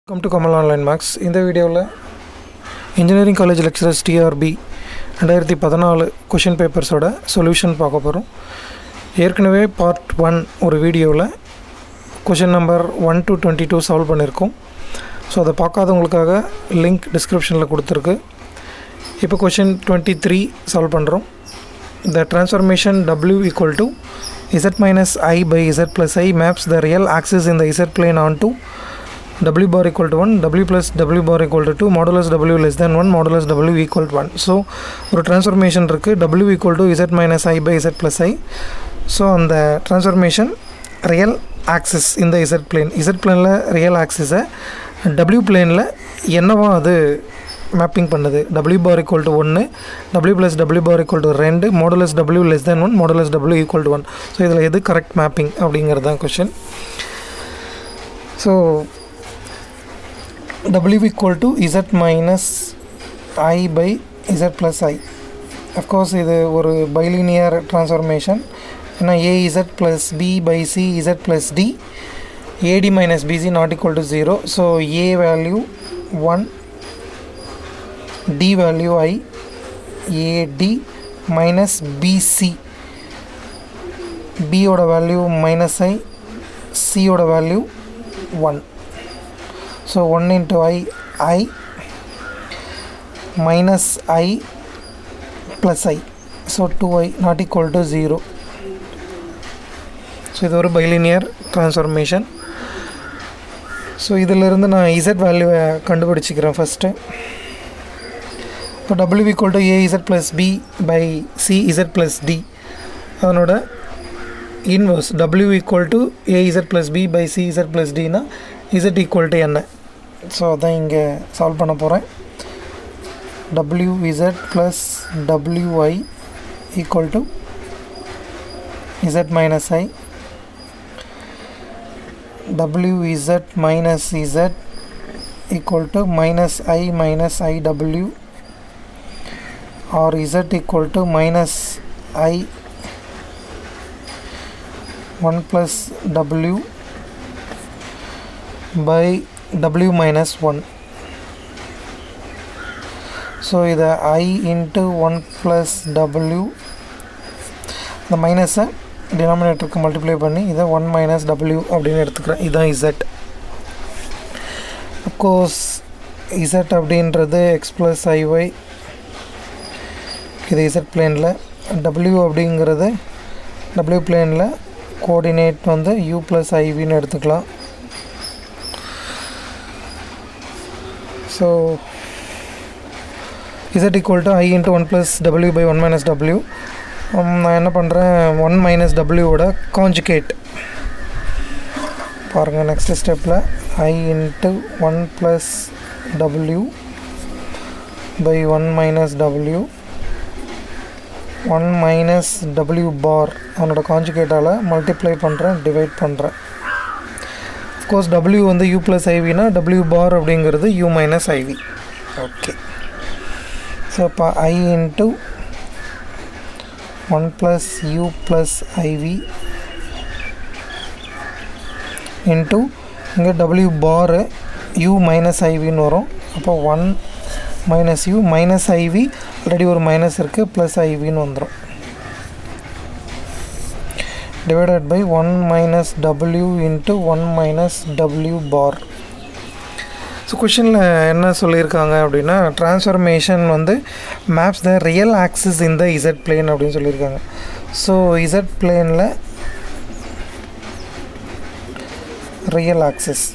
Welcome to Kamal Online Maths. In the video, Engineering College Lecturers TRB 2014 question papers oda solution பார்க்க போறோம். ஏற்கனவே part 1 ஒரு வீடியோல question number 1 to 22 solve பண்ணிருக்கோம். So அதை பார்க்காதவங்களுக்காக link டிஸ்கிரிப்ஷனில் கொடுத்துருக்கு. இப்போ question 23 சால்வ் பண்ணுறோம். The transformation W equal to Z minus I by Z plus I maps the real axis in the Z plane onto W bar equal to 1, W plus W bar equal to 2, modulus W less than 1, modulus W equal to 1. So, ஒரு transformation இருக்கு, W equal to Z minus I by Z plus I. So, அந்த transformation real axis in the Z plane. Z planeல real axis W planeல என்னவா அது mapping பண்ணுது? W bar equal to 1, W plus W bar equal to 2, modulus W less than 1, modulus W equal to 1. So, இதில் எது correct mapping அப்படிங்கிறது தான் question. So, W equal to Z minus I by Z plus I. Of course, இது ஒரு bilinear transformation. ஏன்னா AZ plus B by C Z plus D. AD minus BC not equal to 0. So, A value 1, D value I, AD minus BC. B oda value minus I, C oda value 1. So 1 into I minus I plus I. So 2I not equal to 0. So இது ஒரு bilinear transformation. So இதிலிருந்து நான் Z value கண்டுபிடிச்சிக்கிறேன் first. So W equal to AZ plus B by CZ plus D. அதனோட inverse W equal to AZ plus B by CZ plus D na Z equal to என்ன? So அதான் இங்கே solve பண்ண போகிறேன். WZ plus WI equal to Z minus I, WZ minus Z equal to minus I minus IW, or Z equal to minus I 1 plus W by W minus 1. So இது I into 1 plus W, the minus denominator multiply பண்ணி இதை 1 minus W அப்படின்னு எடுத்துக்கிறேன். இதுதான் Z. Of course Z அப்படின்றது X plus IY, இது Z planeல. W அப்படிங்கிறது W planeல coordinate வந்து U plus IVன்னு எடுத்துக்கலாம். So Z equal to I into 1 plus W by 1 minus W. நான் என்ன பண்ணுறேன், 1 minus W ஓட கான்ஜுகேட் பாருங்கள். நெக்ஸ்ட் ஸ்டெப்பில் I into 1 plus W by 1 minus W, 1 minus W bar அவனோட கான்ஜுகேட்டால் மல்டிப்ளை பண்ணுறேன், டிவைட் பண்ணுறேன். கோர்ஸ் W வந்து U plus IV னா W bar அப்படிங்கிறது U minus IV. Okay, so இப்போ I into 1 plus U plus IV into இங்கே W bar U minus IVன்னு வரும். அப்போ 1 minus U minus IV, already ஒரு மைனஸ் இருக்குது, ப்ளஸ் IVன்னு வந்துடும். divided by 1 minus W into 1 minus W bar. So கொஷனில் என்ன சொல்லியிருக்காங்க அப்படின்னா, ட்ரான்ஸ்ஃபர்மேஷன் வந்து maps the real axis in the Z plane அப்படின்னு சொல்லியிருக்காங்க. ஸோ இசட் பிளேனில் ரியல் ஆக்சிஸ்,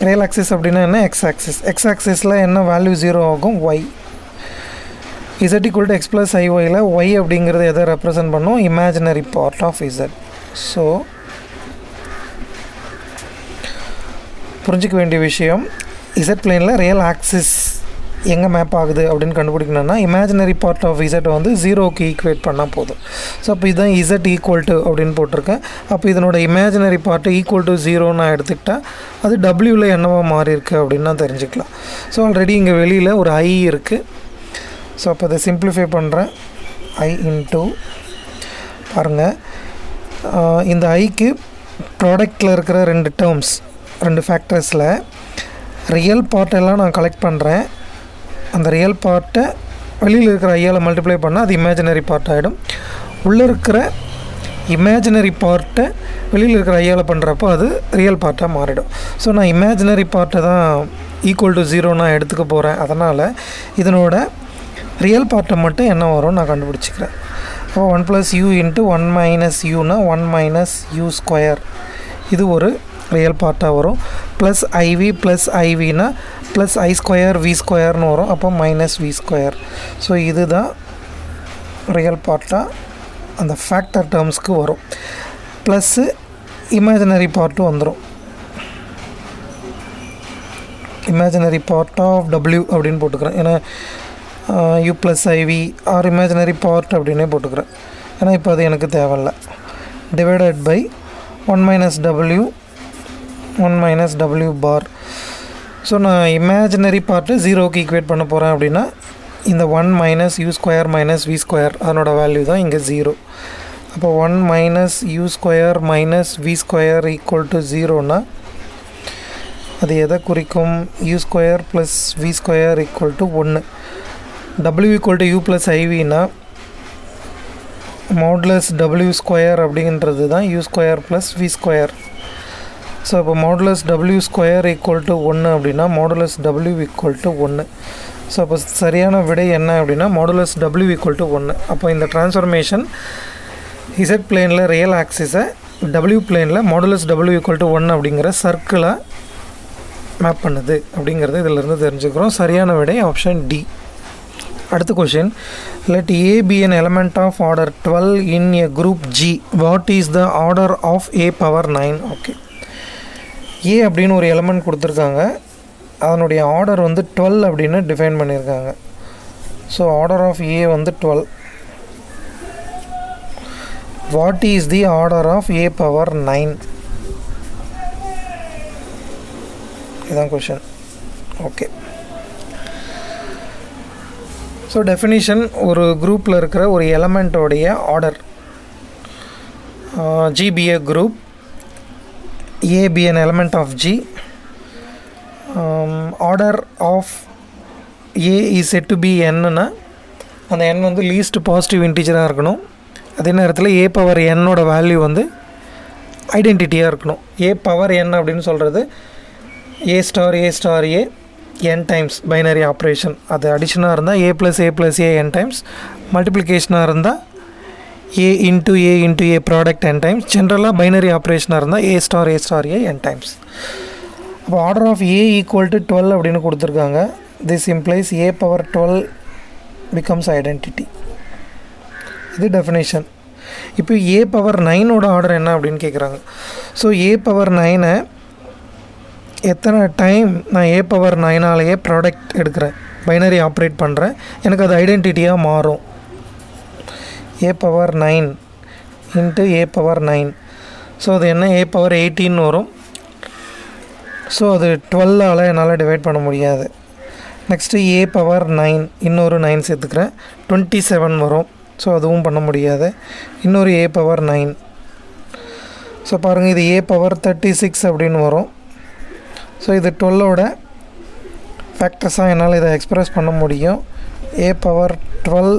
ரியல் ஆக்சிஸ் அப்படின்னா என்ன? எக்ஸ் ஆக்சிஸில் என்ன வேல்யூ 0 ஆகும்? Y. Z equal to X plus IYல Y அப்படிங்கிறது எதை ரெப்ரசன்ட் பண்ணும்? Imaginary part of Z. So புரிஞ்சிக்க வேண்டிய விஷயம், Z பிளேனில் ரியல் ஆக்சிஸ் எங்கே மேப் ஆகுது அப்படின்னு கண்டுபிடிக்கணும்னா இமேஜினரி பார்ட் ஆஃப் Z வந்து 0க்கு ஈக்குவேட் பண்ணால் போதும். ஸோ அப்போ இதுதான் Z ஈக்குவல் டு அப்படின்னு போட்டிருக்கேன். அப்போ இதனோட இமேஜினரி பார்ட்டு ஈக்குவல் டு 0 நான் எடுத்துக்கிட்டால் அது Wவில் என்னவா மாறி இருக்குது அப்படின்னு நான் தெரிஞ்சுக்கலாம். ஸோ ஆல்ரெடி இங்கே வெளியில் ஒரு I இருக்குது. ஸோ அப்போ அதை சிம்பிளிஃபை பண்ணுறேன். I into பாருங்கள், இந்த ஐக்கு ப்ராடக்டில் இருக்கிற 2 டேர்ம்ஸ் 2 ஃபேக்டர்ஸில் ரியல் பார்ட்டெல்லாம் நான் கலெக்ட் பண்ணுறேன். அந்த ரியல் பார்ட்டை வெளியில் இருக்கிற ஐயால் மல்டிப்ளை பண்ணால் அது இமேஜினரி பார்ட் ஆகிடும். உள்ளே இருக்கிற இமேஜினரி பார்ட்டை வெளியில் இருக்கிற ஐயால் பண்ணுறப்போ அது ரியல் பார்ட்டாக மாறிடும். ஸோ நான் இமேஜினரி பார்ட்டை தான் ஈக்குவல் டு 0 நான் எடுத்துக்க போகிறேன். அதனால் இதனோட ரியல் பார்ட்டை மட்டும் என்ன வரும் நான் கண்டுபிடிச்சிக்கிறேன். அப்போ 1 + u × 1 - uனா 1 - u ஸ்கொயர், இது ஒரு ரியல் பார்ட்டாக வரும். ப்ளஸ் ஐவி ப்ளஸ் ஐவினா ப்ளஸ் ஐ ஸ்கொயர் வி ஸ்கொயர்னு வரும். அப்போ -v ஸ்கொயர். ஸோ இதுதான் ரியல் பார்ட்டாக அந்த ஃபேக்டர் டேர்ம்ஸ்க்கு வரும். ப்ளஸ்ஸு இமேஜினரி பார்ட்டும் வந்துடும். இமேஜினரி பார்ட் ஆஃப் w அப்படின்னு போட்டுக்கிறேன். ஏன்னா u + iv or imaginary part அப்படின்னே போட்டுக்கிறேன். ஏன்னா இப்போ அது எனக்கு தேவையில்லை. Divided by 1 - w 1 - w bar. So நான் இமேஜினரி பார்ட்டு 0க்கு ஈக்குவேட் பண்ண போகிறேன் அப்படின்னா இந்த 1 - u ஸ்கொயர் - v ஸ்கொயர் அதனோட வேல்யூ தான் இங்கே 0. அப்போ 1 - u ஸ்கொயர் - v ஸ்கொயர் = 0னா அது எதை குறிக்கும்? u square + v square = 1. w = u + ivனா modulus w square அப்படின்றது தான் u ஸ்கொயர் + v ஸ்கொயர். ஸோ இப்போ மாடுலஸ் w ஸ்கொயர் = 1 அப்படின்னா மாடுலஸ் w = 1. ஸோ அப்போ சரியான விடை என்ன அப்படின்னா மாடுலஸ் w = 1. அப்போ இந்த ட்ரான்ஸ்ஃபர்மேஷன் இசட் பிளேனில் ரியல் ஆக்சிஸை w பிளேனில் மாடுலஸ் w = 1 அப்படிங்கிற சர்க்கிளாக மேப் பண்ணுது அப்படிங்கிறது இதிலிருந்து தெரிஞ்சுக்கிறோம். சரியான விடை ஆப்ஷன் டி. அடுத்த question, let a be an element of order 12 in a group G. What is the order of a power 9? Okay, a அப்படின்னு ஒரு எலமெண்ட் கொடுத்துருக்காங்க. அதனுடைய ஆர்டர் வந்து 12 அப்படின்னு டிஃபைன் பண்ணியிருக்காங்க. ஸோ ஆர்டர் ஆஃப் a வந்து 12. What is the order of a power 9? இதுதான் question. Okay, so definition, ஒரு குரூப்பில் இருக்கிற ஒரு எலமெண்ட்டோடைய order, G be a group, A be an element of G, order of A is said to be n-னா அந்த n வந்து least positive இன்டிஜராக இருக்கணும். அதே நேரத்தில் a பவர் n-ஓட வேல்யூ வந்து ஐடென்டிட்டியாக இருக்கணும். a பவர் n அப்படின்னு சொல்கிறது a star a n times binary operation. அது அடிஷனாக இருந்தால் a + a n டைம்ஸ், மல்டிப்ளிகேஷனாக இருந்தால் a × a product n times, ஜென்ரலாக பைனரி ஆப்ரேஷனாக இருந்தால் a star a n times. அப்போ ஆர்டர் ஆஃப் a = 12 அப்படின்னு கொடுத்துருக்காங்க. This implies a power 12 becomes identity. இது definition. இப்போ a பவர் 9ஓட ஆர்டர் என்ன அப்படின்னு கேட்குறாங்க. ஸோ a பவர் 9-ஐ எத்தனை டைம் நான் a பவர் 9ஆலேயே ப்ராடக்ட் எடுக்கிறேன், பைனரி ஆப்ரேட் பண்ணுறேன், எனக்கு அது ஐடென்டிட்டியாக மாறும். a power 9 × a power 9. So அது என்ன, a பவர் 18 வரும். ஸோ அது 12ஆல் என்னால் டிவைட் பண்ண முடியாது. நெக்ஸ்ட்டு a பவர் 9, இன்னொரு 9 சேர்த்துக்கிறேன், 27 வரும். ஸோ அதுவும் பண்ண முடியாது. இன்னொரு a பவர் 9. ஸோ பாருங்கள், இது a பவர் 36 அப்படின்னு வரும். ஸோ இது 12ஓட ஃபேக்டர்ஸாக என்னால் இதை எக்ஸ்ப்ரெஸ் பண்ண முடியும். a பவர் 12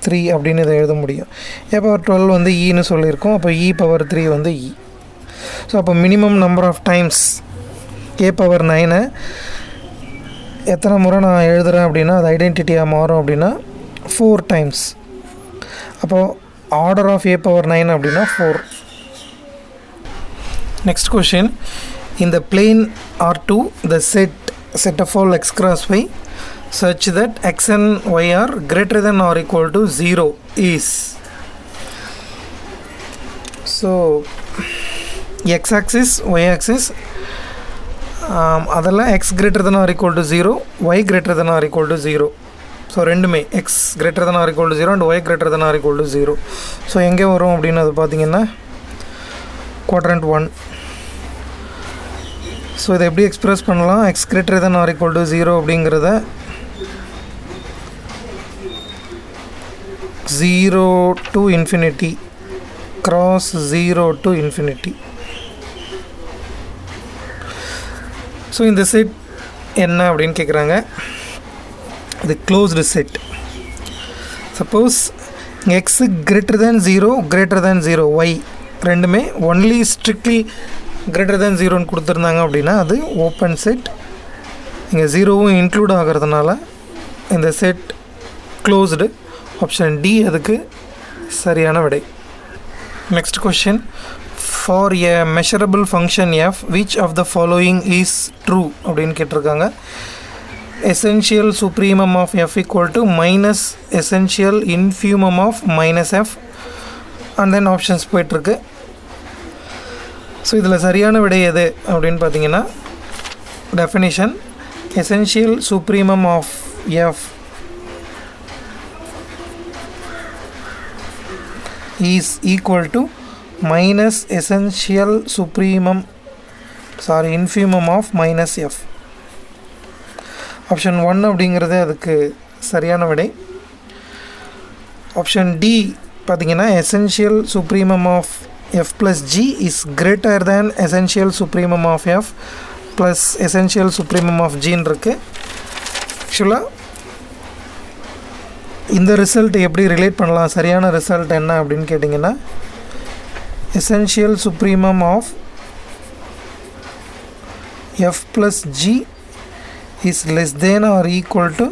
3 அப்படின்னு இதை எழுத முடியும். a பவர் 12 வந்து ஈன்னு சொல்லியிருக்கோம். அப்போ e பவர் 3 வந்து e. ஸோ அப்போ minimum number of times a power 9-ஐ எத்தனை முறை நான் எழுதுகிறேன் அப்படின்னா அது ஐடென்டிட்டியாக மாறும் அப்படின்னா 4 டைம்ஸ். அப்போது ஆர்டர் ஆஃப் a பவர் 9 அப்படின்னா 4. நெக்ஸ்ட் கொஷின், இந்த plane R2 the set of all x cross y such that x and y are greater than or equal to 0 is. So x axis, y axis, அதெல்லாம் x greater than or equal to 0, y greater than or equal to 0. So ரெண்டுமே x greater than or equal to 0 and y greater than or equal to 0. So எங்கே வரும் அப்படின்னு அது பார்த்தீங்கன்னா quadrant 1. So இதை எப்படி express பண்ணலாம்? x greater than or equal to 0 அப்படிங்கிறத 0 to infinity, cross 0 to infinity. So இந்த செட் என்ன அப்படின்னு கேட்குறாங்க. இது closed set. Suppose X greater than 0 Y ரெண்டுமே ஒன்லி ஸ்ட்ரிக்ட்லி greater than 0ன்னு கொடுத்துருந்தாங்க அப்படின்னா அது ஓப்பன் செட். இங்கே 0வும் இன்க்ளூட் ஆகிறதுனால இந்த செட் க்ளோஸ்டு. ஆப்ஷன் டி அதுக்கு சரியான விடை. Next question. For a measurable function f, which of the following is true அப்படின்னு கேட்டிருக்காங்க. Essential supremum of f equal to minus essential infimum of minus f and then options போயிட்டுருக்கு. So இதில் சரியான விடை எது அப்படின்னு பார்த்தீங்கன்னா definition essential supremum of f is equal to minus essential supremum infimum of minus f. Option 1 அப்படிங்கிறது அதுக்கு சரியான விடை. ஆப்ஷன் டி பார்த்தீங்கன்னா essential supremum of f plus g is greater than essential supremum of f plus essential supremum of g இருக்கு. ஆக்சுவலாக இந்த result எப்படி relate பண்ணலாம், சரியான ரிசல்ட் என்ன அப்படின்னு கேட்டிங்கன்னா essential supremum of f plus g is less than or equal to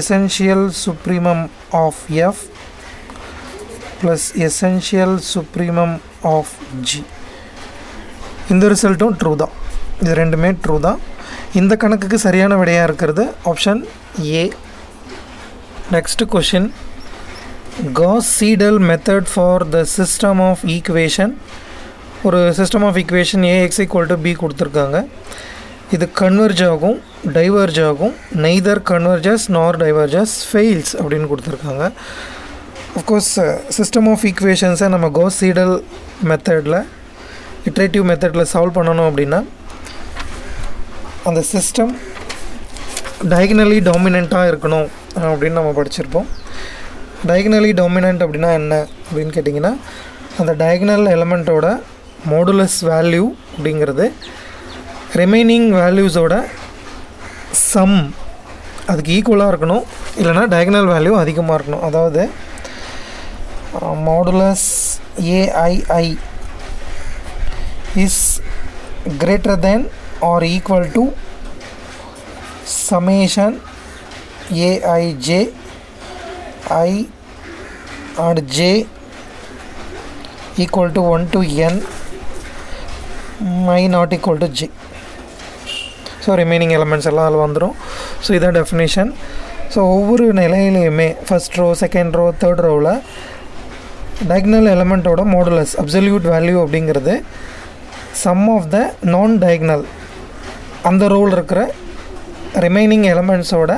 essential supremum of f plus essential supremum of g. இந்த ரிசல்ட்டும் ட்ரூ தான். இது ரெண்டுமே ட்ரூ தான். இந்த கணக்குக்கு சரியான விடையாக இருக்கிறது option A. Next question. Gauss-Seidel method for the system of equation. ஒரு system of equation ax equal to b கொடுத்துருக்காங்க. இது கன்வர்ஜ் ஆகும், டைவர்ஜ் ஆகும், நெய்தர் கன்வர்ஜஸ் நார் டைவர்ஜஸ், ஃபெயில்ஸ் அப்படின்னு கொடுத்துருக்காங்க. அஃப்கோர்ஸ் சிஸ்டம் ஆஃப் ஈக்குவேஷன்ஸை நம்ம Gauss-Seidel மெத்தடில் இட்ரேட்டிவ் மெத்தடில் சால்வ் பண்ணணும் அப்படின்னா அந்த சிஸ்டம் டயகனலி டாமினண்ட்டாக இருக்கணும் அப்படின்னு நம்ம படிச்சிருப்போம். டயகனலி டாமினண்ட் அப்படின்னா என்ன அப்படின்னு கேட்டிங்கன்னா அந்த டயகனல் எலமெண்ட்டோட மாடுலஸ் வேல்யூ அப்படிங்கிறது ரிமைனிங் வேல்யூஸோட சம் அதுக்கு ஈக்குவலாக இருக்கணும், இல்லைனா டயகனல் வேல்யூ அதிகமாக இருக்கணும். அதாவது modulus A I I is greater than or equal to summation A I J I and j equal to 1 to n I not equal to j. So remaining elements எல்லாம் அதில் வந்துடும். ஸோ இதான் டெஃபினேஷன். ஸோ ஒவ்வொரு நிலையிலையுமே first row, second row, third ரோவில் diagonal எலமெண்ட்டோட modulus absolute value அப்படிங்கிறது sum of the non diagonal அந்த ரோவில் இருக்கிற ரிமைனிங் எலமெண்ட்ஸோட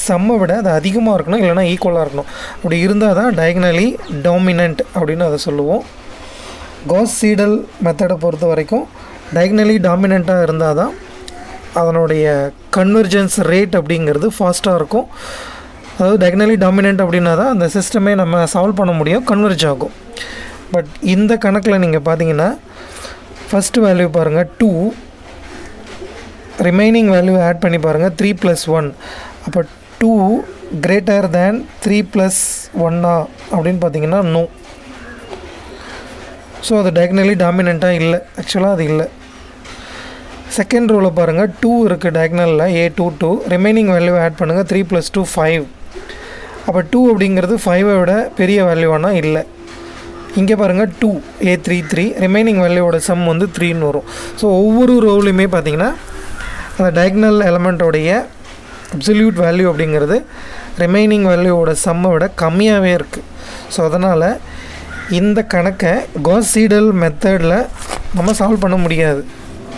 சம்மை விட அது அதிகமாக இருக்கணும், இல்லைனா ஈக்குவலாக இருக்கணும். அப்படி இருந்தால் தான் டயகனலி டாமினண்ட் அப்படின்னு அதை சொல்லுவோம். Gauss-Seidel மெத்தடை பொறுத்த வரைக்கும் டயகனலி டாமினண்ட்டாக இருந்தால் தான் அதனுடைய கன்வர்ஜென்ஸ் ரேட் அப்படிங்கிறது ஃபாஸ்ட்டாக இருக்கும். அதாவது டயகனலி டாமினண்ட் அப்படின்னா தான் அந்த சிஸ்டமே நம்ம சால்வ் பண்ண முடியும், கன்வர்ஜ் ஆகும். பட் இந்த கணக்கில் நீங்கள் பார்த்தீங்கன்னா ஃபஸ்ட்டு வேல்யூ பாருங்கள் 2, ரிமைனிங் வேல்யூ ஆட் பண்ணி பாருங்கள் 3 + 1. அப்போ 2 greater than 3 + 1 அப்படின்னு பார்த்தீங்கன்னா நோ. ஸோ அது டயகனலி டாமினண்ட்டாக இல்லை, ஆக்சுவலாக அது இல்லை. செகண்ட் ரோவில் பாருங்கள் 2 இருக்குது டயகனலில், A22, ரிமைனிங் வேல்யூ ஆட் பண்ணுங்கள் 3 + 2 5. அப்போ 2 அப்படிங்கிறது 5ஐ விட பெரிய வேல்யூவானா இல்லை. இங்கே பாருங்கள் 2 A33, ரிமைனிங் வேல்யூவோட சம் வந்து 3ன்னு வரும். ஸோ ஒவ்வொரு ரோவ்லையுமே பார்த்தீங்கன்னா அந்த டயகனல் எலமெண்ட்டோடைய அப்சல்யூட் வேல்யூ அப்படிங்கிறது ரிமைனிங் வேல்யூவோட சம்மை விட கம்மியாகவே இருக்குது. ஸோ அதனால் இந்த கணக்கை Gauss-Seidel மெத்தடில் நம்ம சால்வ் பண்ண முடியாது.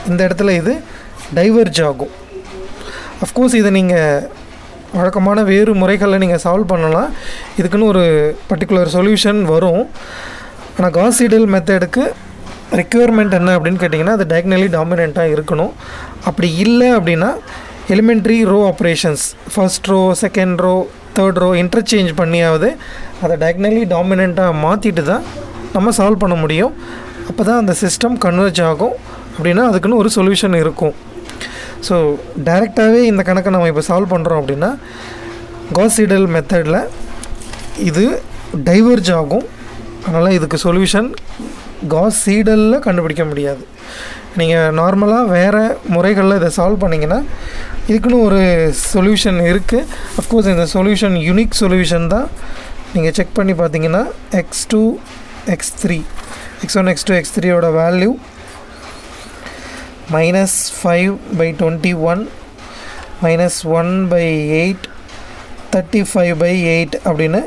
இந்த இடத்துல இது டைவர்ஜ் ஆகும். அஃப்கோர்ஸ் இதை நீங்கள் வழக்கமான வேறு முறைகளில் நீங்கள் சால்வ் பண்ணலாம், இதுக்குன்னு ஒரு பர்டிகுலர் சொல்யூஷன் வரும். ஆனால் Gauss-Seidel மெத்தடுக்கு ரெக்யர்மெண்ட் என்ன அப்படின்னு கேட்டிங்கன்னா அது டயகனலி டாமினண்ட்டாக இருக்கணும். அப்படி இல்லை அப்படின்னா elementary row operations, first row, second row, third row interchange பண்ணியாவது அதை டயக்னலி டாமினண்ட்டாக மாற்றிட்டு தான் நம்ம சால்வ் பண்ண முடியும். அப்போ தான் அந்த சிஸ்டம் கன்வெர்ஜ் ஆகும். அப்படின்னா அதுக்குன்னு ஒரு சொல்யூஷன் இருக்கும். ஸோ டைரெக்டாகவே இந்த கணக்கை நம்ம இப்போ சால்வ் பண்ணுறோம் அப்படின்னா காஸ் சீடல் மெத்தடில் இது டைவர்ஜ் ஆகும். அதனால் இதுக்கு சொல்யூஷன் காஸ் சீடலில் கண்டுபிடிக்க முடியாது. நீங்கள் நார்மலாக வேறு முறைகளில் இதை சால்வ் பண்ணிங்கன்னா இதுக்குன்னு ஒரு சொல்யூஷன் இருக்குது. அஃப்கோர்ஸ் இந்த சொல்யூஷன் யூனிக் சொல்யூஷன் தான். நீங்கள் செக் பண்ணி பார்த்தீங்கன்னா x2 x3 x1 x2 x3யோட value -5/21 -1/8 35/8 அப்படின்னு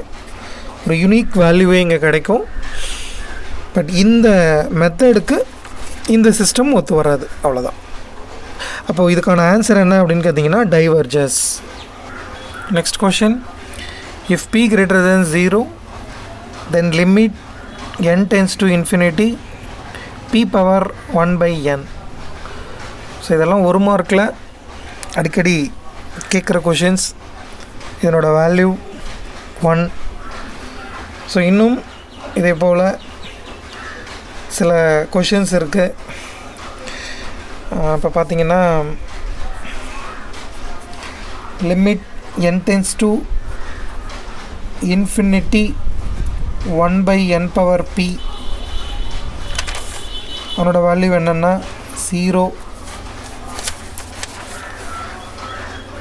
ஒரு யூனிக் வேல்யூவே இங்கே கிடைக்கும். பட் இந்த மெத்தடுக்கு இந்த சிஸ்டம் ஒத்து வராது, அவ்வளோதான். அப்போது இதுக்கான ஆன்சர் என்ன அப்படின்னு கேட்டிங்கன்னா diverges. Next question, if p greater than 0 then limit n tends to infinity p power 1/n. So இதெல்லாம் ஒரு மார்க்கில் அடிக்கடி கேட்குற கொஷின்ஸ். இதனோட வேல்யூ 1. ஸோ இன்னும் இதே போல் சில கொஷின்ஸ் இருக்குது. இப்போ பார்த்தீங்கன்னா limit n tends to infinity 1/n power p, அவனோட வேல்யூ என்னென்னா 0.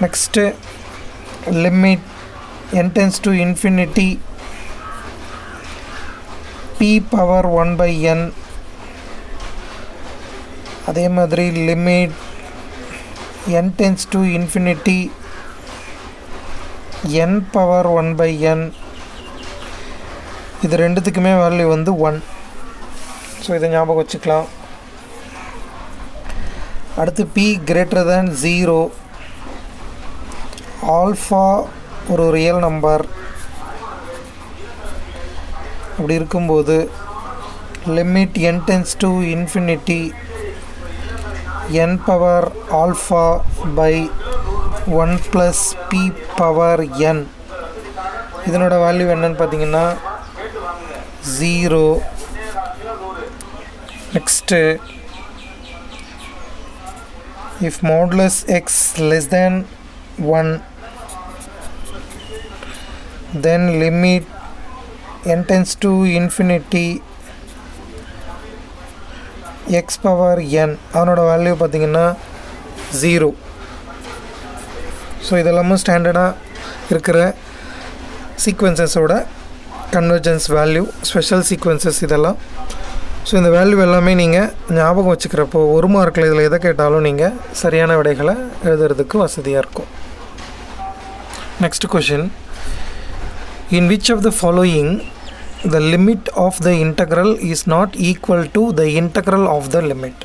Next limit n tends to infinity p power 1/n. அதே மாதிரி limit n tends to infinity n power 1/n. இது ரெண்டுத்துக்குமே வேல்யூ வந்து 1. ஸோ இதை ஞாபகம் வச்சுக்கலாம். அடுத்து p greater than 0, ஆல்ஃபா ஒரு ரியல் நம்பர். அப்படி இருக்கும்போது limit n tends to infinity n power alpha by 1 plus p power n. இதனோட வேல்யூ என்னன்னு பார்த்தீங்கன்னா 0. Next if modulus x less than 1 then limit n tends to infinity x power n, அவனோட value பார்த்திங்கன்னா 0. So இதெல்லாமே ஸ்டாண்டர்டாக இருக்கிற சீக்வன்சஸோட convergence value, special sequences இதெல்லாம். So இந்த வேல்யூ எல்லாமே நீங்கள் ஞாபகம் வச்சுக்கிறப்போ ஒரு மார்க்கில் இதில் எதை கேட்டாலும் நீங்கள் சரியான விடைகளை எழுதுறதுக்கு வசதியாக இருக்கும். Next question, in which of the following the limit of the integral is not equal to the integral of the limit?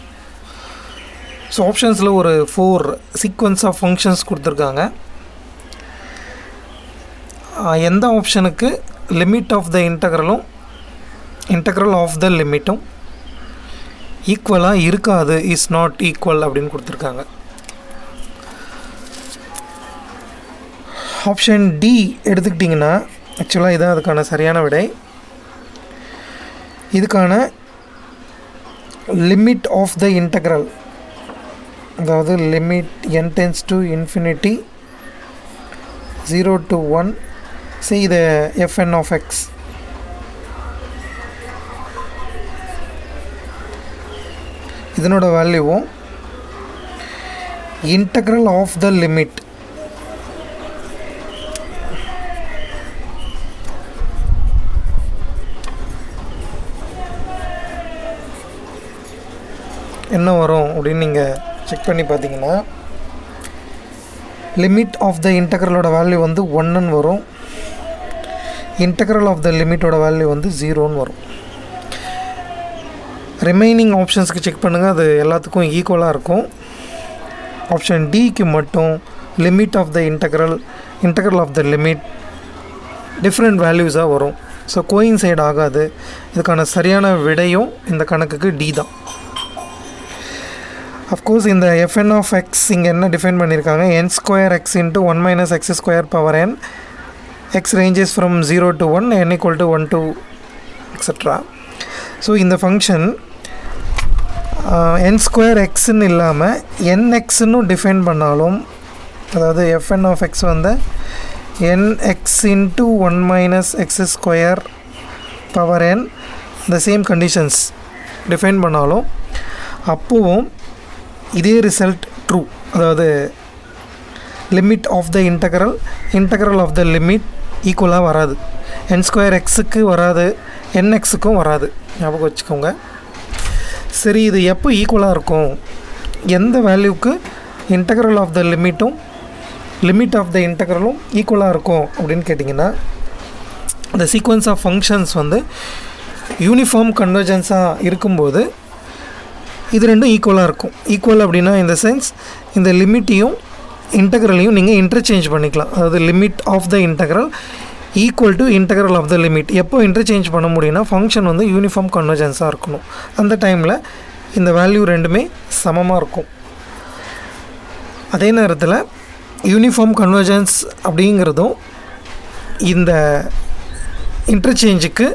So ஆப்ஷன்ஸில் ஒரு 4 சீக்வன்ஸ் ஆஃப் ஃபங்க்ஷன்ஸ் கொடுத்துருக்காங்க. எந்த ஆப்ஷனுக்கு லிமிட் ஆஃப் த இன்டெக்ரலும் இன்டெக்ரல் ஆஃப் த லிமிட்டும் ஈக்குவலாக இருக்காது, is not equal அப்படின்னு கொடுத்துருக்காங்க. ஆப்ஷன் டி எடுத்துக்கிட்டிங்கன்னா ஆக்சுவலாக இதான் அதுக்கான சரியான விடை. இதுக்கான லிமிட் ஆஃப் த இன்டெக்ரல், அதாவது limit n tends to infinity 0 to 1, say இது fn of x. இதனோட வேல்யூவும் இன்டெக்ரல் ஆஃப் த லிமிட் என்ன வரும் அப்படின்னு நீங்கள் செக் பண்ணி பார்த்தீங்கன்னா லிமிட் ஆஃப் த இன்டெக்ரலோட வேல்யூ வந்து 1ன்னு வரும், இன்டெக்ரல் ஆஃப் த லிமிட்டோட வேல்யூ வந்து 0ன்னு வரும். ரிமைனிங் ஆப்ஷன்ஸ்க்கு செக் பண்ணுங்கள், அது எல்லாத்துக்கும் ஈக்குவலாக இருக்கும். ஆப்ஷன் டிக்கு மட்டும் limit of the integral of the limit different வேல்யூஸாக வரும். ஸோ கோயின்சைட் ஆகாது. இதுக்கான சரியான விடையும் இந்த கணக்குக்கு டி தான். அஃப்கோர்ஸ் இந்த fn of x இங்கே என்ன டிஃபைன் பண்ணியிருக்காங்க, n square x into 1 minus x square power n x ranges from 0 to 1, n equal to 1 to etc. So இந்த ஃபங்க்ஷன் n square x ன்னு இல்லாமல் nx ன்னு டிஃபைன் பண்ணாலும், அதாவது fn of x வந்து nx into 1 minus x square power n the same conditions define பண்ணாலும் அப்போவும் இதே ரிசல்ட் ட்ரூ. அதாவது limit of the integral of the limit ஈக்குவலாக வராது. n ஸ்கொயர் எக்ஸுக்கு வராது, nxக்கும் வராது, ஞாபகம் வச்சுக்கோங்க. சரி, இது எப்போ ஈக்குவலாக இருக்கும், எந்த வேல்யூக்கு இன்டகரல் ஆஃப் த லிமிட்டும் லிமிட் ஆஃப் த இன்டகரலும் ஈக்குவலாக இருக்கும் அப்படின்னு கேட்டிங்கன்னா, இந்த சீக்வன்ஸ் ஆஃப் ஃபங்க்ஷன்ஸ் வந்து யூனிஃபார்ம் கன்வர்ஜென்ஸாக இருக்கும்போது இது ரெண்டும் ஈக்குவலாக இருக்கும். ஈக்குவல் அப்படின்னா இந்த சென்ஸ் இந்த லிமிட்டையும் இன்டகரலையும் நீங்கள் இன்டர்சேஞ்ச் பண்ணிக்கலாம். அதாவது limit of the integral equal to integral of the limit எப்போ இன்டர்சேஞ்ச் பண்ண முடியும்னா ஃபங்க்ஷன் வந்து யூனிஃபார்ம் கன்வர்ஜென்ஸாக இருக்கணும். அந்த டைமில் இந்த வேல்யூ ரெண்டுமே சமமாக இருக்கும். அதே நேரத்தில் யூனிஃபார்ம் கன்வர்ஜென்ஸ் அப்படிங்கிறதும் இந்த இன்டர்சேஞ்சுக்கு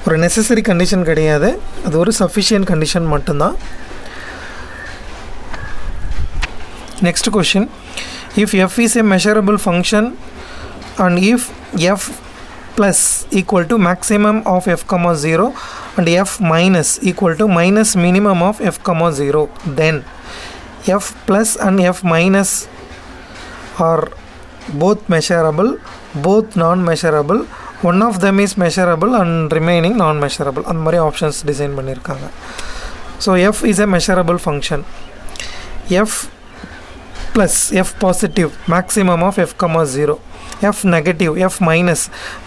ஒரு நெசசரி கண்டிஷன் கிடையாது, அது ஒரு சஃபிஷியன்ட் கண்டிஷன் மட்டும்தான். Next question, if f is a measurable function and if f plus equal to maximum of f comma 0 and f minus equal to minus minimum of f comma 0, then f plus and f minus are both measurable, both non-measurable, one of them is measurable and remaining non-measurable. அந்த மாதிரி options design பண்ணியிருக்காங்க. So f is a measurable function. f plus f positive maximum of f comma 0, f negative f minus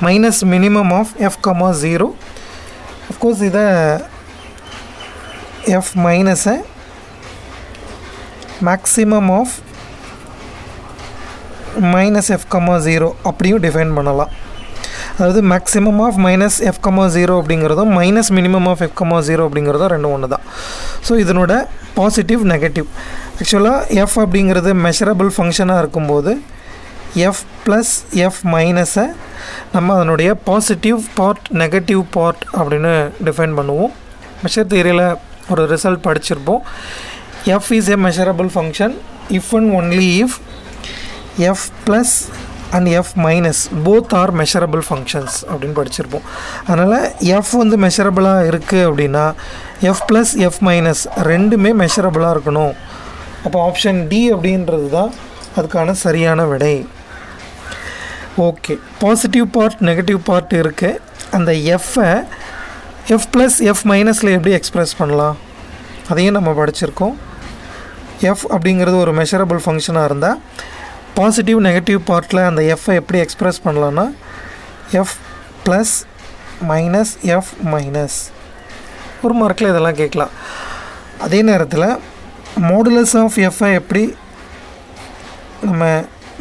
minus minimum of f comma 0. of course இதை f minus maximum of minus f comma 0 அப்படியும் define பண்ணலாம். அதாவது maximum of minus F comma 0 அப்படிங்கிறதும் minus minimum of F comma 0 அப்படிங்கிறதும் ரெண்டும் ஒன்று தான். So இதனோட பாசிட்டிவ் நெகட்டிவ், ஆக்சுவலாக எஃப் அப்படிங்கிறது மெஷரபிள் ஃபங்க்ஷனாக இருக்கும்போது எஃப் ப்ளஸ் எஃப் மைனஸை நம்ம அதனுடைய பாசிட்டிவ் பார்ட் நெகட்டிவ் பார்ட் அப்படின்னு டிஃபைன் பண்ணுவோம். மெஷர் தியரியில் ஒரு ரிசல்ட் படிச்சிருப்போம். F is a measurable function if and only if F plus and f minus both are measurable functions அப்படின்னு படிச்சிருப்போம். அதனால் f வந்து மெஷரபிளாக இருக்குது அப்படின்னா f ப்ளஸ் f மைனஸ் ரெண்டுமே மெஷரபிளாக இருக்கணும். அப்போ ஆப்ஷன் டி அப்படின்றது தான் அதுக்கான சரியான விடை. Okay, positive part negative part இருக்குது. அந்த எஃப்பை f ப்ளஸ் f மைனஸில் எப்படி எக்ஸ்ப்ரெஸ் பண்ணலாம் அதையும் நம்ம படிச்சிருக்கோம். f அப்படிங்கிறது ஒரு மெஷரபிள் ஃபங்க்ஷனாக இருந்தால் பாசிட்டிவ் நெகட்டிவ் பார்ட்டில் அந்த எஃப்பை எப்படி எக்ஸ்ப்ரெஸ் பண்ணலான்னா F plus minus F minus, ஒரு மார்க்கில் இதெல்லாம் கேட்கலாம். அதே நேரத்தில் மாடுலஸ் ஆஃப் எஃப்பை எப்படி நம்ம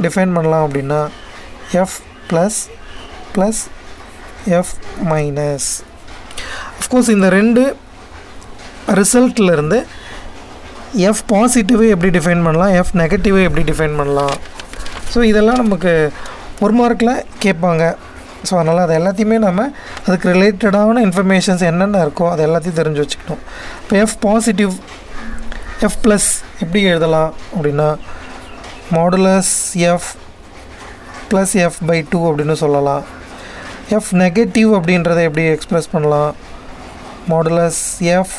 டிஃபைன் பண்ணலாம் அப்படின்னா F plus plus F minus. Of course இந்த ரெண்டு ரிசல்ட்டிலேருந்து எஃப் பாசிட்டிவை எப்படி டிஃபைன் பண்ணலாம், எஃப் நெகட்டிவை எப்படி டிஃபைன் பண்ணலாம், ஸோ இதெல்லாம் நமக்கு ஒரு மார்க்கில் கேட்பாங்க. ஸோ அதனால் அது எல்லாத்தையுமே நம்ம அதுக்கு ரிலேட்டடான இன்ஃபர்மேஷன்ஸ் என்னென்ன இருக்கோ அது எல்லாத்தையும் தெரிஞ்சு வச்சுக்கணும். இப்போ எஃப் பாசிட்டிவ் எஃப் ப்ளஸ் எப்படி எழுதலாம் அப்படின்னா modulus F plus F by 2 அப்படின்னு சொல்லலாம். எஃப் நெகட்டிவ் அப்படின்றத எப்படி எக்ஸ்ப்ரெஸ் பண்ணலாம், modulus F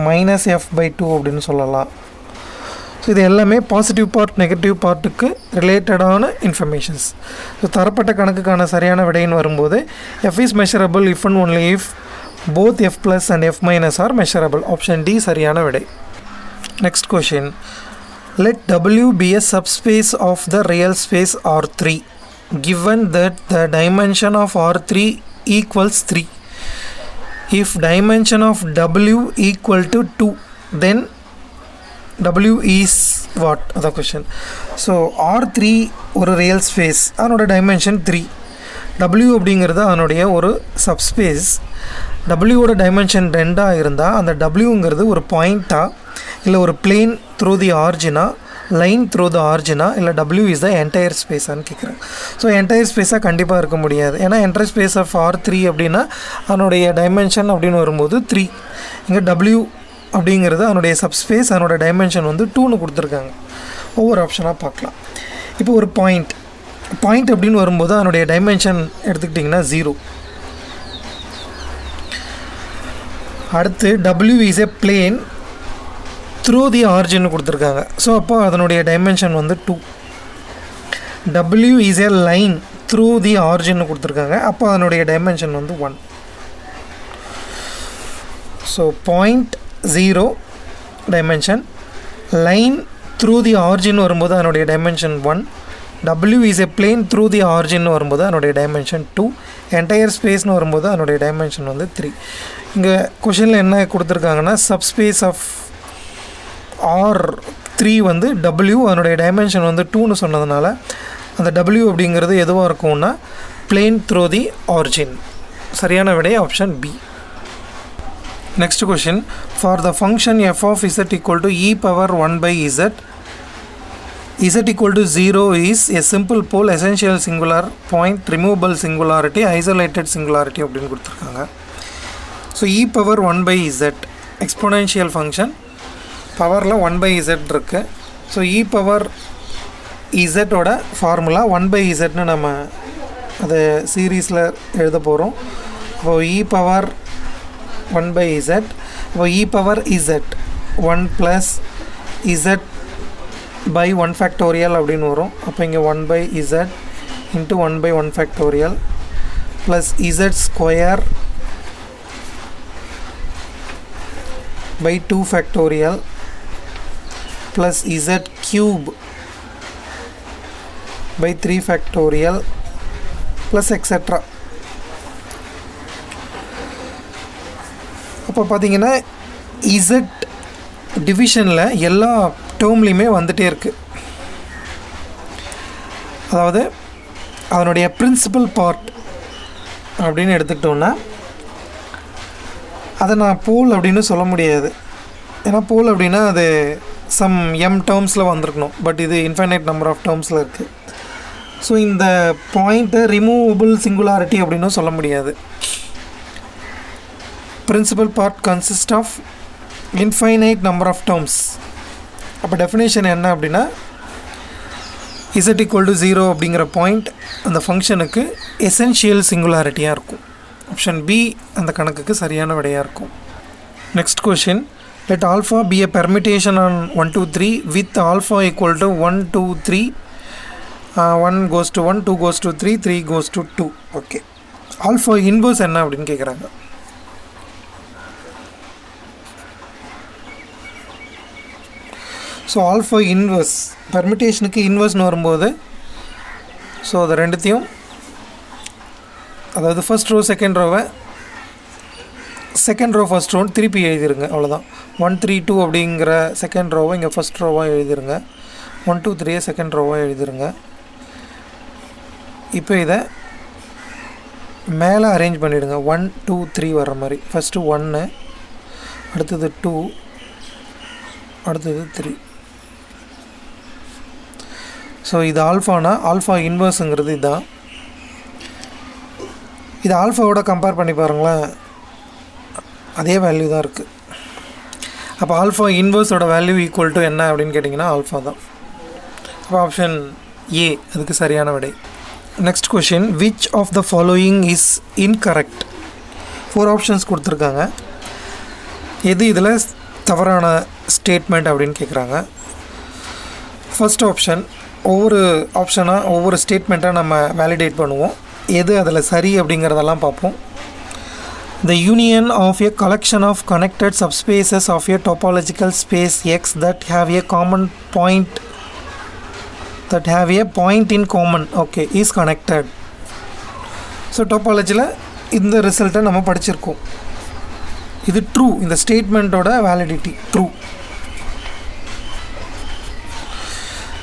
minus F by 2 அப்படின்னு சொல்லலாம். ஸோ இது எல்லாமே பாசிட்டிவ் பார்ட் நெகட்டிவ் பார்ட்டுக்கு ரிலேட்டடான இன்ஃபர்மேஷன்ஸ். ஸோ தரப்பட்ட கணக்குக்கான சரியான விடைன்னு வரும்போது F is measurable if and only if both F plus and F minus are measurable. Option D சரியான விடை. Next question, let W be a subspace of the real space R3 given that the dimension of R3 equals 3. If dimension of W equal to 2, then W is what? That's the question. So R3 ஒரு real space, அதனோட dimension 3. W அப்படிங்கிறது அதனுடைய ஒரு subspace. Wயோட dimension 2 இருந்தால் அந்த Wங்கிறது ஒரு பாயிண்ட்டாக இல்லை ஒரு பிளேன் த்ரூ தி ஆர்ஜினா லைன் த்ரூ த ஆரிஜினா இல்லை W இஸ் த என்டையர் ஸ்பேஸான்னு கேட்குறாங்க. ஸோ என்டையர் ஸ்பேஸாக கண்டிப்பாக இருக்க முடியாது. ஏன்னா என்டையர் ஸ்பேஸ் ஆஃப் R3 அப்படின்னா அதனுடைய டைமென்ஷன் அப்படின்னு வரும்போது 3. இங்கே W அப்படிங்கிறது அதனுடைய சப்ஸ்பேஸ், அதனோட டைமென்ஷன் வந்து 2ன்னு கொடுத்துருக்காங்க. ஒவ்வொரு ஆப்ஷனாக பார்க்கலாம். இப்போ ஒரு பாயிண்ட் அப்படின்னு வரும்போது அதனுடைய டைமென்ஷன் எடுத்துக்கிட்டிங்கன்னா 0. அடுத்து W is a plane through the origin கொடுத்துருக்காங்க. ஸோ அப்போ அதனுடைய டைமென்ஷன் வந்து 2. W is a line through the origin கொடுத்துருக்காங்க. அப்போ அதனுடைய டைமென்ஷன் வந்து 1. So point 0 dimension, line through the origin வரும்போது அதனுடைய dimension 1, W is a plane through the origin வரும்போது அதனுடைய டைமென்ஷன் 2, என்டையர் ஸ்பேஸ்னு வரும்போது அதனுடைய டைமென்ஷன் வந்து 3. இங்கே கொஷனில் என்ன கொடுத்துருக்காங்கன்னா சப்ஸ்பேஸ் ஆஃப் R3 வந்து W, அதனுடைய டைமென்ஷன் வந்து 2ன்னு சொன்னதுனால அந்த W அப்படிங்கிறது எதுவாக இருக்கும்னா பிளேன் த்ரூ தி ஆரிஜின். சரியான விடை option B. Next question, for the function f of z equal to e power 1 by z, z equal to 0 is a simple pole, essential singular point, removable singularity, isolated singularity அப்படின்னு கொடுத்துருக்காங்க. So e power 1 by z exponential function, பவரில் 1 by z இருக்குது. So e power z-ஓட formula 1 by z-னு நம்ம அதை சீரீஸில் எழுத போகிறோம். இப்போ e power 1 by z, இப்போ e power z 1 plus z by 1 factorial அப்படின்னு வரும். அப்போ இங்கே 1 by z into 1 by 1 factorial plus z square by 2 factorial plus z cube by 3 factorial plus etc. அப்போ பார்த்தீங்கன்னா z டிவிஷனில் எல்லா டேர்ம்லேயுமே வந்துகிட்டே இருக்குது. அதாவது அதனுடைய பிரின்சிபல் பார்ட் அப்படின்னு எடுத்துக்கிட்டோன்னா அதை நான் போல் அப்படின்னு சொல்ல முடியாது. ஏன்னா போல் அப்படின்னா அது சம் m டேர்ம்ஸில் வந்திருக்கணும். பட் இது இன்ஃபைனைட் நம்பர் ஆஃப் டேர்ம்ஸில் இருக்குது. ஸோ இந்த பாயிண்ட்டை ரிமூவபிள் சிங்குலாரிட்டி அப்படின்னும் சொல்ல முடியாது. Principal part consist of infinite number of terms. அப்போ டெஃபினேஷன் என்ன அப்படின்னா z equal to 0 அப்படிங்கிற பாயிண்ட் அந்த ஃபங்க்ஷனுக்கு எசென்ஷியல் சிங்குலாரிட்டியாக இருக்கும். ஆப்ஷன் B அந்த கணக்குக்கு சரியான விடையாக இருக்கும். Next question, let alpha be a permutation on 1 2 3 with alpha equal to 1 2 3, 1 goes to 1, 2 goes to 3, 3 goes to 2. Okay, alpha inverse என்ன அப்படின்னு கேட்குறாங்க. ஸோ ஆல்ஃபா இன்வர்ஸ் பெர்மிட்டேஷனுக்கு இன்வர்ஸ்னு வரும்போது ஸோ அதை ரெண்டுத்தையும், அதாவது ஃபஸ்ட் ரோ செகண்ட் ரோவை செகண்ட் ரோ ஃபஸ்ட் ரோன்னு திருப்பி எழுதிருங்க. அவ்வளோதான். 1 3 2 அப்படிங்கிற செகண்ட் ரோவை இங்கே ஃபஸ்ட் ரோவாக எழுதிருங்க. 1 2 3 செகண்ட் ரோவாக எழுதிருங்க. இப்போ இதை மேலே அரேஞ்ச் பண்ணிவிடுங்க. 1 2 3 வர்ற மாதிரி. ஃபஸ்ட்டு 1, அடுத்தது 2, அடுத்தது 3. ஸோ இது ஆல்ஃபானா ஆல்ஃபா இன்வர்ஸுங்கிறது இதுதான். இது ஆல்ஃபாவோட கம்பேர் பண்ணி பாருங்களேன், அதே வேல்யூ தான் இருக்குது. அப்போ ஆல்ஃபா இன்வர்ஸோட வேல்யூ ஈக்குவல் டு என்ன அப்படின்னு கேட்டிங்கன்னா ஆல்ஃபா தான். அப்போ ஆப்ஷன் ஏ அதுக்கு சரியான விடை. Next question, which of the following is incorrect? 4 options கொடுத்துருக்காங்க. எது இதில் தவறான ஸ்டேட்மெண்ட் அப்படின்னு கேட்குறாங்க. ஃபர்ஸ்ட் ஆப்ஷன், ஒவ்வொரு ஆப்ஷனாக ஒவ்வொரு ஸ்டேட்மெண்ட்டாக நம்ம வேலிடேட் பண்ணுவோம். எது அதில் சரி அப்படிங்கிறதெல்லாம் பார்ப்போம். The union of a collection of connected subspaces of a topological space X that have a point in common, okay, is connected. So டோபாலஜியில் இந்த ரிசல்ட்டை நம்ம படிச்சிருக்கோம். இது ட்ரூ. இந்த ஸ்டேட்மெண்ட்டோட validity true.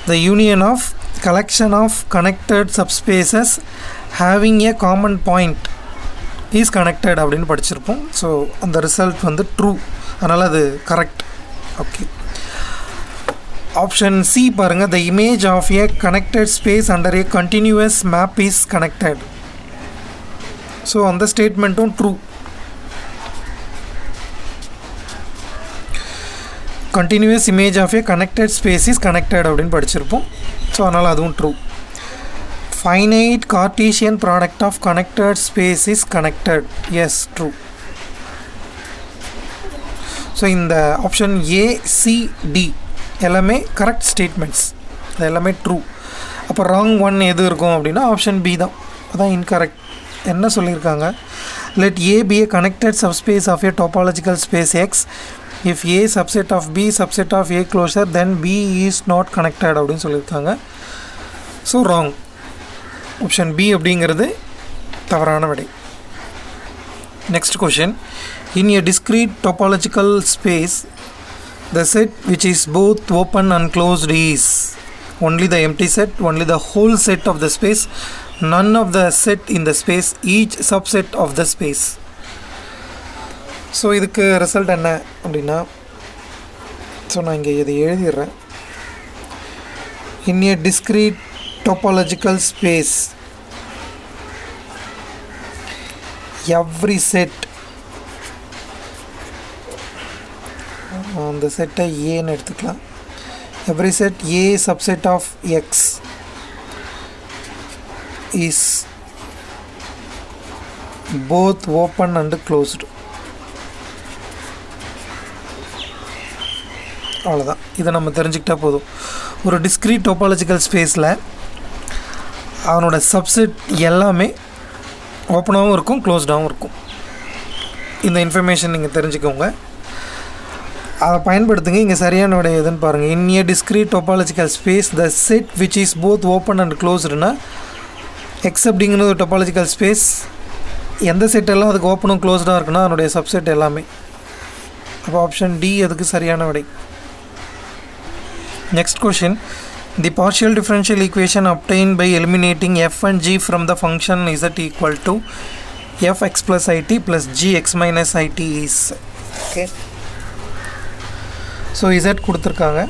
The union of collection of connected subspaces having a common point is connected அப்படின்னு படிச்சிருப்போம். ஸோ அந்த ரிசல்ட் வந்து ட்ரூ, அதனால் அது கரெக்ட். ஓகே, Option C பாருங்க, the image of a connected space under a continuous map is connected. So அந்த ஸ்டேட்மெண்ட்டும் true. Continuous image of a connected space is connected அப்படின்னு படிச்சிருப்போம். ஸோ அதனால் அதுவும் true. Finite Cartesian product of connected space is connected. Yes, true. So இந்த option A, C, D எல்லாமே correct statements, அது எல்லாமே true. அப்போ ராங் ஒன் எது இருக்கும் அப்படின்னா ஆப்ஷன் பி தான், அதான் இன்கரெக்ட். என்ன சொல்லியிருக்காங்க, let A be a connected subspace of a topological space X if A subset of B subset of A closure then B is not connected அப்படின்னு சொல்லியிருக்காங்க. So wrong. ஆப்ஷன் பி அப்படிங்கிறது தவறான விடை. Next question, in a discrete topological space the set which is both open and closed is only the empty set, only the whole set of the space, none of the set in the space, each subset of the space. So இதுக்கு result என்ன அப்படின்னா, so நான் இங்கே இதை எழுதிடுறேன். in a discrete topological space every set, அந்த செட்டை ஏன்னு எடுத்துக்கலாம், every set A subset of X is both open and closed. அவ்வளோதான், இதை நம்ம தெரிஞ்சுக்கிட்டா போதும். ஒரு டிஸ்க்ரீட் டோபாலஜிக்கல் ஸ்பேஸில் அவனோட சப்செட் எல்லாமே ஓப்பனாகவும் இருக்கும், க்ளோஸ்டாகவும் இருக்கும். இந்த இன்ஃபர்மேஷன் நீங்கள் தெரிஞ்சுக்கோங்க, அதை பயன்படுத்துங்க. இங்கே சரியான விடை எதுன்னு பாருங்கள். in a discrete topological space the set which is both open and closedனா எக்ஸ் அப்படிங்கிறது ஒரு டொபாலஜிக்கல் ஸ்பேஸ், எந்த செட்டெல்லாம் அதுக்கு ஓப்பனும் க்ளோஸ்டாக இருக்குன்னா அதனுடைய சப்செட் எல்லாமே. அப்போ ஆப்ஷன் டி அதுக்கு சரியான விடை. Next question, the partial differential equation obtained by eliminating f and g from the function z equal to fx plus it plus gx minus it is. Okay, so z கொடுத்துருக்காங்க.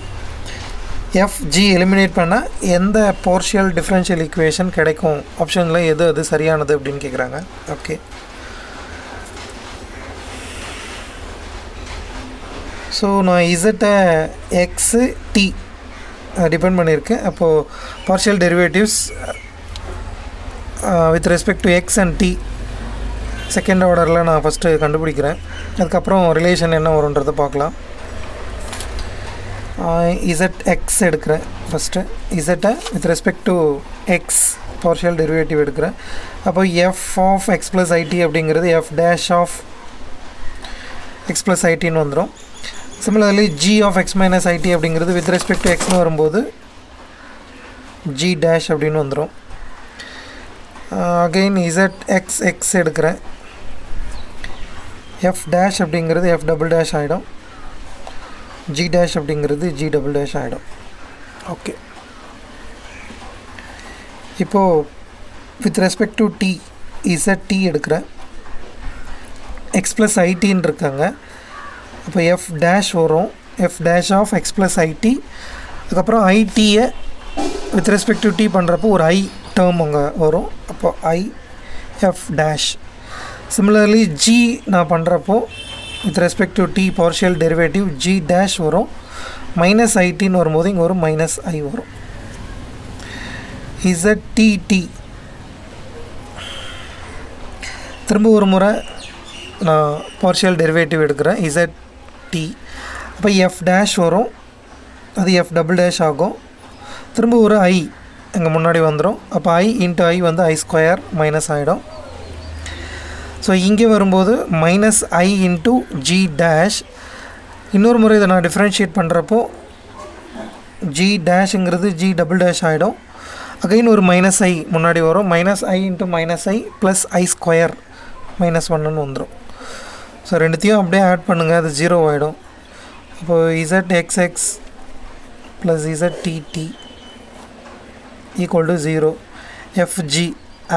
fg eliminate பண்ணால் எந்த partial differential equation கிடைக்கும், ஆப்ஷனில் எது அது சரியானது அப்படின்னு கேட்குறாங்க. ஓகே, ஸோ நான் இசட்டை எக்ஸு டி டிபெண்ட் பண்ணியிருக்கேன். அப்போது partial derivatives with respect to x and t second ஆர்டரில் நான் ஃபஸ்ட்டு கண்டுபிடிக்கிறேன். அதுக்கப்புறம் ரிலேஷன் என்ன வரும்ன்றதை பார்க்கலாம். இசட் எக்ஸ் எடுக்கிறேன் ஃபஸ்ட்டு. இசட்டை with respect to x partial derivative எடுக்கிறேன். அப்போ f of X plus i t அப்படிங்கிறது f dash of X plus ஐடின்னு வந்துடும். Similarly g of x minus i t அப்படிங்கிறது வித் ரெஸ்பெக்ட் டு எக்ஸ்னு வரும்போது ஜி டேஷ் அப்படின்னு வந்துடும். அகெயின் இசட் எக்ஸ் எக்ஸ் எடுக்கிறேன். எஃப் டேஷ் அப்படிங்கிறது எஃப் டபுள் டேஷ் ஆகிடும். ஜி டேஷ் அப்படிங்கிறது ஜி டபுள் டேஷ் ஆகிடும். ஓகே, இப்போது with respect to T Z T எடுக்கிறேன். எக்ஸ் ப்ளஸ் ஐடின்னு இருக்காங்க. அப்போ எஃப் டேஷ் வரும், F dash of X plus I T. அதுக்கப்புறம் ஐடியை வித் ரெஸ்பெக்ட் டு டி பண்ணுறப்போ ஒரு ஐ டேர்ம் அங்கே வரும். அப்போ I F dash. Similarly G நான் பண்ணுறப்போ with respect to T partial derivative G dash வரும். மைனஸ் ஐடின்னு வரும்போது இங்கே ஒரு மைனஸ் ஐ வரும். இசட் டி டி திரும்ப ஒரு முறை நான் பார்ஷியல் டெரிவேட்டிவ் எடுக்கிறேன். இசட் டி, அப்போ எஃப் டேஷ் வரும், அது எஃப் டபுள் டேஷ் ஆகும். திரும்ப ஒரு ஐ இங்கே முன்னாடி வந்துடும். அப்போ ஐ இன்ட்டு ஐ வந்து ஐ ஸ்கொயர் மைனஸ் ஆகிடும். ஸோ இங்கே வரும்போது மைனஸ் ஐ இன்ட்டு ஜி டேஷ். இன்னொரு முறை இதை நான் டிஃப்ரென்ஷியேட் பண்ணுறப்போ ஜி டேஷுங்கிறது ஜி டபுள் டேஷ் ஆகிடும். அகைன் ஒரு மைனஸ் ஐ முன்னாடி வரும். Minus I into minus I plus i square minus ஒன்றுன்னு வந்துடும். ஸோ ரெண்டுத்தையும் அப்படியே ஆட் பண்ணுங்கள், அது ஜீரோ ஆகிடும். அப்போது Z X X plus Z T T equal to zero. F G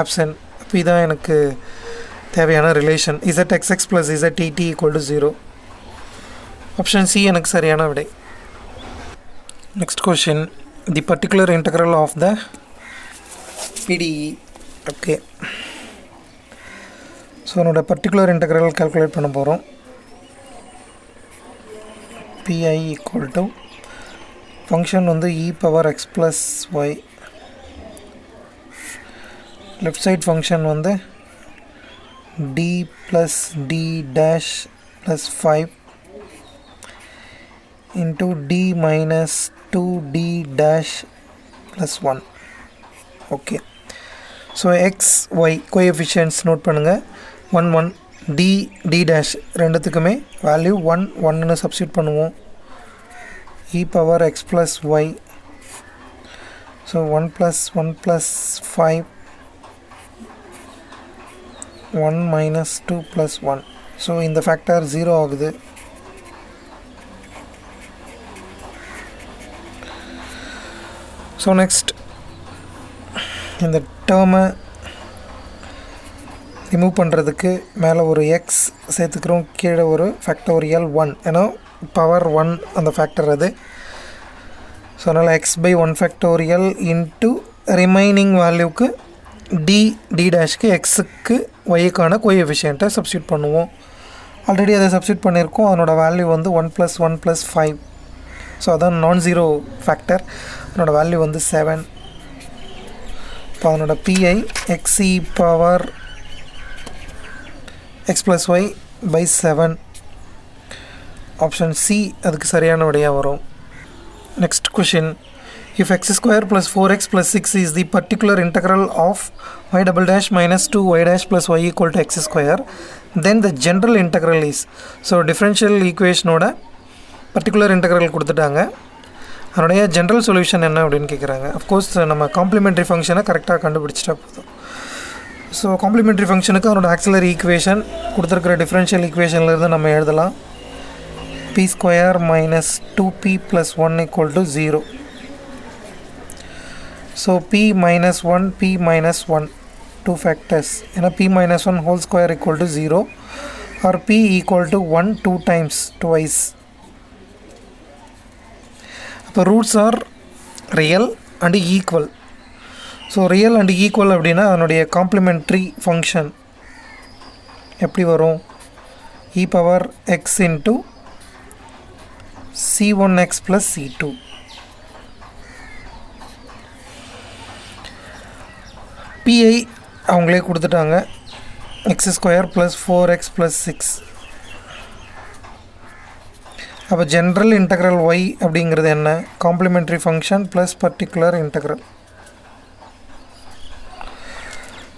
option. அப்போ இதான் எனக்கு தேவையான relation. Z X X plus Z T T equal to zero. Option C எனக்கு சரியான விடை. Next question, the particular integral of the PDE. Okay, so the particular integral calculate பண்ண போறோம். Pi equal to function வந்து e power x plus y, left side function வந்து d plus d dash plus 5 into d minus 2d dash plus 1. Okay, so x y coefficients note பண்ணுங்க. 1 1 d dash ரெண்டுத்துக்குமே value 1 1 ன்னு substitute பண்ணுவோம். e power x plus y, so 1 plus 5 1 minus 2 plus 1, so இந்த factor 0 ஆகுது. So next இந்த டேர்மை remove பண்ணுறதுக்கு மேலே ஒரு எக்ஸ் சேர்த்துக்கிறோம், கீழே ஒரு ஃபேக்டோரியல் 1, ஏன்னா பவர் 1 அந்த ஃபேக்டர் அது. ஸோ அதனால் x by 1 factorial into remaining வேல்யூக்கு டி டேஷ்க்கு எக்ஸுக்கு ஒய்க்கான கோஎஃபிஷியண்ட்டை சப்ஸ்டியூட் பண்ணுவோம். ஆல்ரெடி அதை சப்ஸ்டியூட் பண்ணியிருக்கோம். அதனோட வேல்யூ வந்து 1 + 1 + 5, ஸோ அதான் நான் ஜீரோ ஃபேக்டர். அதனோட வேல்யூ வந்து 7. இப்போ அதனோட PI x e power x plus y by 7, option C அதுக்கு சரியான விடையாக வரும். Next question, if x square plus 4x plus 6 is the particular integral of y double dash minus 2y dash plus y equal to x square, then the general integral is. So differential ஈக்குவேஷனோட particular integral கொடுத்துட்டாங்க. அதனுடைய general solution என்ன அப்படின்னு கேட்குறாங்க. Of course நம்ம complimentary ஃபங்க்ஷனை கரெக்டாக கண்டுபிடிச்சிட்டா போதும். ஸோ காம்ப்ளிமெண்ட்ரி ஃபங்க்ஷனுக்கு அதனோட ஆக்சிலரி ஈக்குவேஷன் கொடுத்துருக்கிற டிஃப்ரென்ஷியல் ஈக்குவேஷன்லேருந்து நம்ம எழுதலாம். p square minus 2p + 1 equal to 0. So p minus 1 p minus 1 2 factors, ஏன்னா p minus 1 whole square equal to 0 or p equal to 1 2 times twice. அப்போ roots are real and equal. So real and equal அப்படின்னா அதனுடைய complimentary function எப்படி வரும்? e power X into c1x + c2. பிஐ அவங்களே கொடுத்துட்டாங்க, X square + 4x + 6. அப்போ general integral y அப்படிங்கிறது என்ன? Complementary function plus particular integral.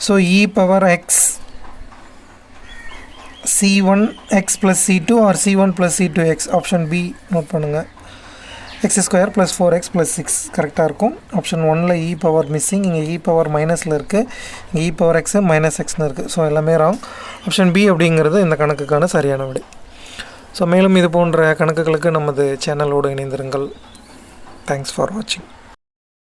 So e power X c1x + c2 or c1 + c2x, option B note பண்ணுங்கள். X square + 4x + 6 கரெக்டாக இருக்கும். Option 1ல் e power missing, இங்கே e பவர் மைனஸில் இருக்குது, இங்கே e பவர் எக்ஸு -xன்னு இருக்குது. ஸோ எல்லாமே ராங். ஆப்ஷன் பி அப்படிங்கிறது இந்த கணக்குக்கான சரியான விடை. ஸோ மேலும் இது போன்ற கணக்குகளுக்கு நமது சேனலோடு இணைந்திருங்கள். தேங்க்ஸ் ஃபார் வாட்சிங்.